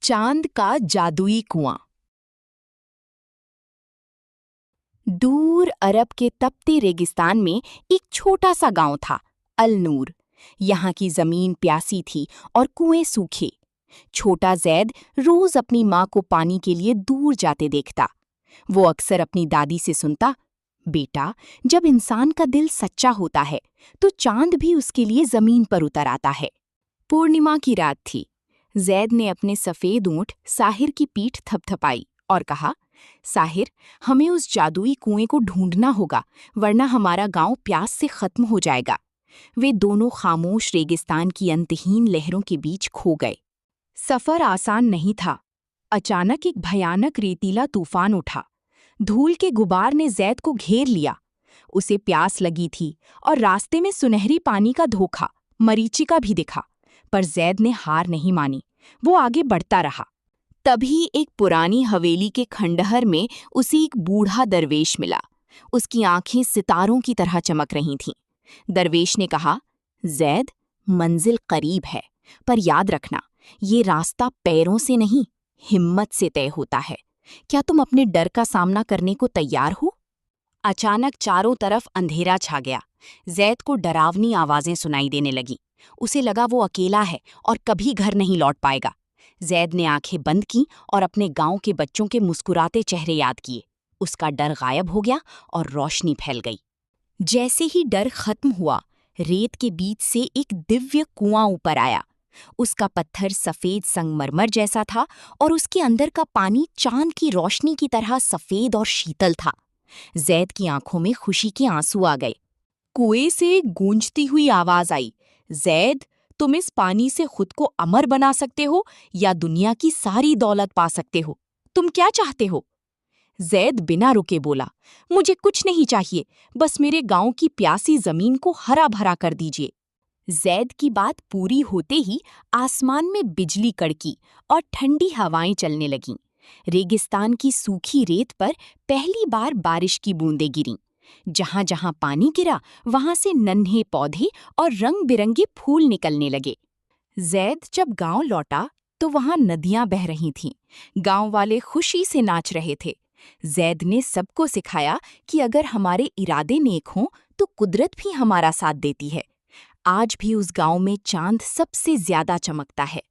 चांद का जादुई कुआं। दूर अरब के तपते रेगिस्तान में एक छोटा सा गांव था, अल नूर। यहाँ की जमीन प्यासी थी और कुएं सूखे। छोटा जैद रोज अपनी माँ को पानी के लिए दूर जाते देखता। वो अक्सर अपनी दादी से सुनता, बेटा, जब इंसान का दिल सच्चा होता है तो चांद भी उसके लिए जमीन पर उतर आता है। पूर्णिमा की रात थी। जैद ने अपने सफेद ऊंट साहिर की पीठ थपथपाई और कहा, साहिर, हमें उस जादुई कुएं को ढूंढना होगा, वरना हमारा गांव प्यास से खत्म हो जाएगा। वे दोनों खामोश रेगिस्तान की अंतहीन लहरों के बीच खो गए। सफर आसान नहीं था। अचानक एक भयानक रेतीला तूफान उठा। धूल के गुबार ने जैद को घेर लिया। उसे प्यास लगी थी और रास्ते में सुनहरी पानी का धोखा, मरीचिका भी दिखा। पर जैद ने हार नहीं मानी। वो आगे बढ़ता रहा। तभी एक पुरानी हवेली के खंडहर में उसे एक बूढ़ा दरवेश मिला। उसकी आंखें सितारों की तरह चमक रही थीं। दरवेश ने कहा, जैद, मंजिल करीब है, पर याद रखना, ये रास्ता पैरों से नहीं, हिम्मत से तय होता है। क्या तुम अपने डर का सामना करने को तैयार हो? अचानक चारों तरफ अंधेरा छा गया। जैद को डरावनी आवाजें सुनाई देने लगी। उसे लगा वो अकेला है और कभी घर नहीं लौट पाएगा। जैद ने आंखें बंद की और अपने गांव के बच्चों के मुस्कुराते चेहरे याद किए। उसका डर गायब हो गया और रोशनी फैल गई। जैसे ही डर खत्म हुआ, रेत के बीच से एक दिव्य कुआं ऊपर आया। उसका पत्थर सफेद संगमरमर जैसा था और उसके अंदर का पानी चांद की रोशनी की तरह सफेद और शीतल था। जैद की आंखों में खुशी के आंसू आ गए। कुएं से गूंजती हुई आवाज आई, जैद, तुम इस पानी से खुद को अमर बना सकते हो या दुनिया की सारी दौलत पा सकते हो। तुम क्या चाहते हो? जैद बिना रुके बोला, मुझे कुछ नहीं चाहिए, बस मेरे गांव की प्यासी जमीन को हरा भरा कर दीजिए। जैद की बात पूरी होते ही आसमान में बिजली कड़की और ठंडी हवाएं चलने लगीं। रेगिस्तान की सूखी रेत पर पहली बार बारिश की बूंदें गिरीं। जहां जहां पानी गिरा, वहां से नन्हे पौधे और रंग बिरंगे फूल निकलने लगे। जैद जब गांव लौटा तो वहां नदियां बह रही थीं। गांव वाले खुशी से नाच रहे थे। जैद ने सबको सिखाया कि अगर हमारे इरादे नेक हों तो कुदरत भी हमारा साथ देती है। आज भी उस गांव में चांद सबसे ज्यादा चमकता है।